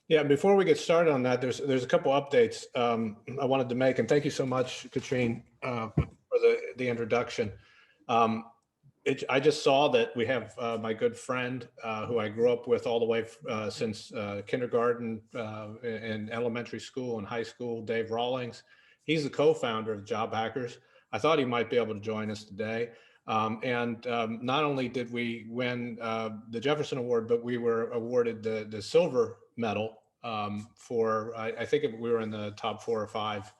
Yeah, before we get started on that, there's a couple updates I wanted to make, and thank you so much, Katrine, for the introduction. Um, I just saw that we have my good friend who I grew up with all the way since kindergarten and elementary school and high school, Dave Rawlings. He's the co-founder of Job Hackers. I thought he might be able to join us today. And not only did we win the Jefferson Award, but we were awarded the silver medal for, I think we were in the top 4 or 5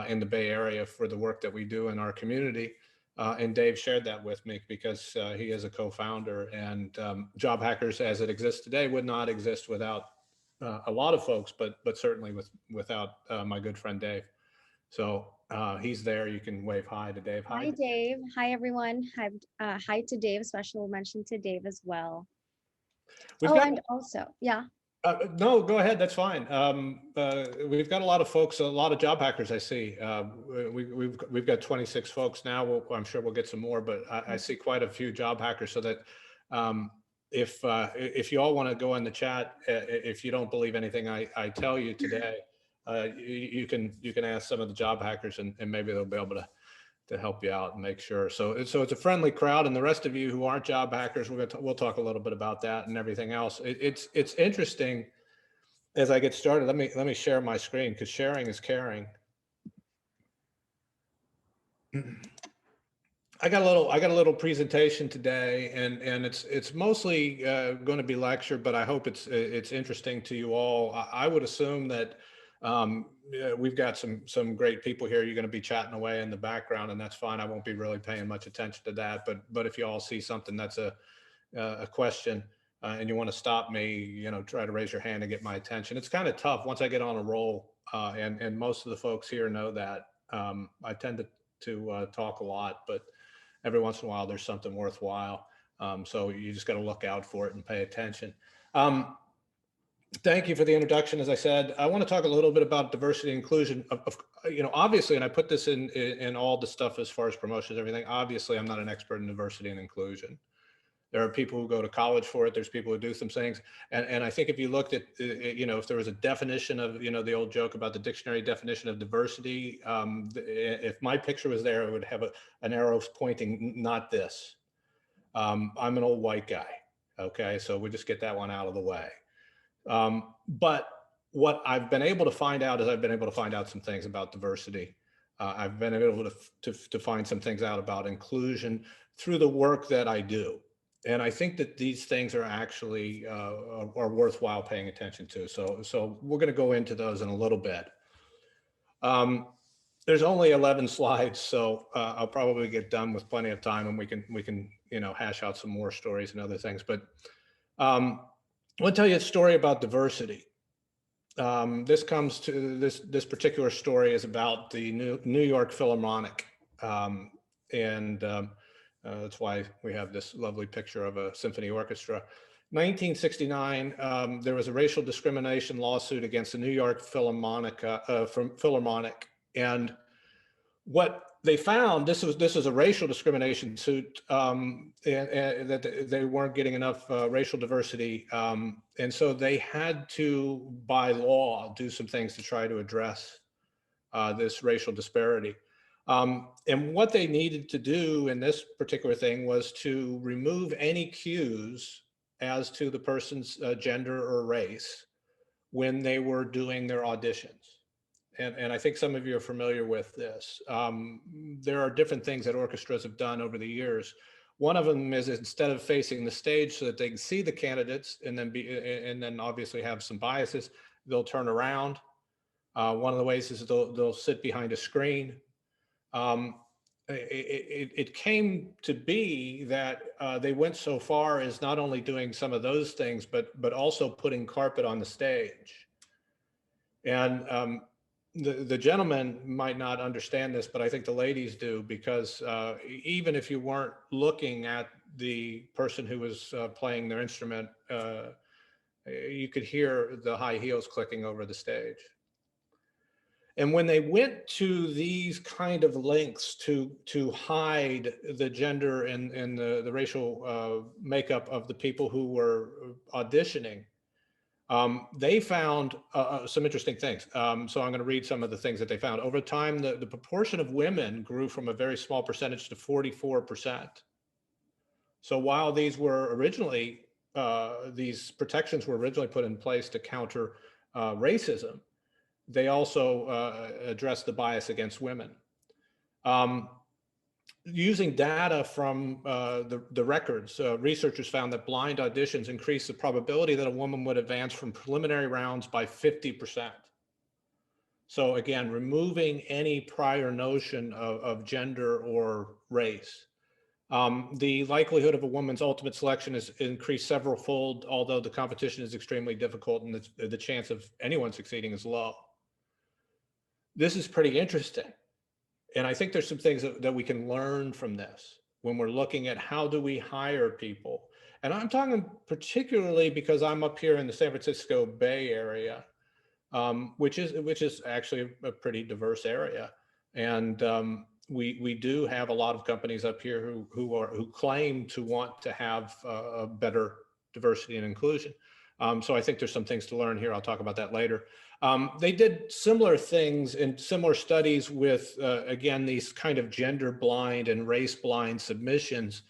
in the Bay Area for the work that we do in our community. And Dave shared that with me because he is a co-founder, and Job Hackers as it exists today would not exist without a lot of folks, but certainly without my good friend Dave. So he's there. You can wave hi to Dave. Hi. Hi, Dave. Hi, everyone. Hi, hi to Dave. Special mention to Dave as well. We've Oh, got and also, yeah. no, go ahead. That's fine. We've got a lot of folks, a lot of job hackers. I see. We've got 26 folks now. I'm sure we'll get some more, but I see quite a few job hackers. So that if you all want to go in the chat, if you don't believe anything I tell you today, you can ask some of the job hackers, and maybe they'll be able to help you out and make sure. So it's a friendly crowd, and the rest of you who aren't job hackers, we'll talk a little bit about that and everything else. It's interesting. As I get started, let me share my screen, because sharing is caring. I got a little presentation today, and it's mostly going to be lecture, but I hope it's interesting to you all. I would assume that we've got some great people here. You're going to be chatting away in the background, and that's fine. I won't be really paying much attention to that. But if you all see something that's a question and you want to stop me, try to raise your hand and get my attention. It's kind of tough once I get on a roll, and most of the folks here know that. I tend to talk a lot, but every once in a while there's something worthwhile. So you just got to look out for it and pay attention. Thank you for the introduction. As I said, I want to talk a little bit about diversity and inclusion. Obviously, and I put this in all the stuff as far as promotions, everything. Obviously, I'm not an expert in diversity and inclusion. There are people who go to college for it. There's people who do some things. And I think if you looked at, if there was a definition of, the old joke about the dictionary definition of diversity, if my picture was there, it would have an arrow pointing, not this. I'm an old white guy. Okay, so we just get that one out of the way. But what I've been able to find out is I've been able to find out some things about diversity. I've been able to find some things out about inclusion through the work that I do. And I think that these things are actually are worthwhile paying attention to. So we're going to go into those in a little bit. There's only 11 slides, so I'll probably get done with plenty of time, and we can hash out some more stories and other things. But I want to tell you a story about diversity. This comes to this particular story is about the New York Philharmonic, and that's why we have this lovely picture of a symphony orchestra. 1969, there was a racial discrimination lawsuit against the New York Philharmonic, and what they found, this was a racial discrimination suit, and that they weren't getting enough racial diversity, and so they had to, by law, do some things to try to address this racial disparity. And what they needed to do in this particular thing was to remove any cues as to the person's gender or race when they were doing their auditions. And I think some of you are familiar with this. There are different things that orchestras have done over the years. One of them is, instead of facing the stage so that they can see the candidates and then obviously have some biases, they'll turn around. One of the ways is they'll sit behind a screen. It came to be that they went so far as not only doing some of those things, but also putting carpet on the stage. And the gentlemen might not understand this, but I think the ladies do, because even if you weren't looking at the person who was playing their instrument, you could hear the high heels clicking over the stage. And when they went to these kind of lengths to hide the gender and the racial makeup of the people who were auditioning, They found some interesting things. So I'm going to read some of the things that they found. Over time, the proportion of women grew from a very small percentage to 44%. So while these were originally, these protections were originally put in place to counter racism, they also addressed the bias against women. Using data from the records, researchers found that blind auditions increased the probability that a woman would advance from preliminary rounds by 50%. So again, removing any prior notion of gender or race. The likelihood of a woman's ultimate selection is increased several fold, although the competition is extremely difficult and the chance of anyone succeeding is low. This is pretty interesting. And I think there's some things that we can learn from this when we're looking at how do we hire people. And I'm talking particularly because I'm up here in the San Francisco Bay Area, which is actually a pretty diverse area. And we do have a lot of companies up here who claim to want to have a better diversity and inclusion. So I think there's some things to learn here. I'll talk about that later. They did similar things in similar studies with, again, these kind of gender blind and race blind submissions.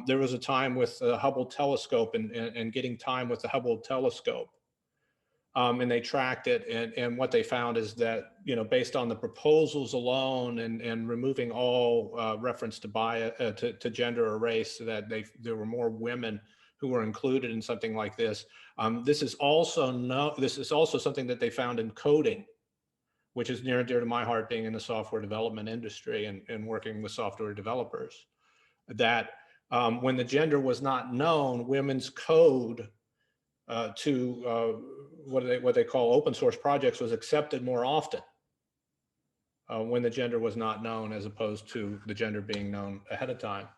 There was a time with the Hubble telescope and getting time with the Hubble telescope. And they tracked it, and what they found is that, you know, based on the proposals alone and removing all reference to bias, to gender or race, so that there were more women who were included in something like this. This is also something that they found in coding, which is near and dear to my heart, being in the software development industry and working with software developers. That when the gender was not known, women's code to what they call open source projects was accepted more often when the gender was not known, as opposed to the gender being known ahead of time.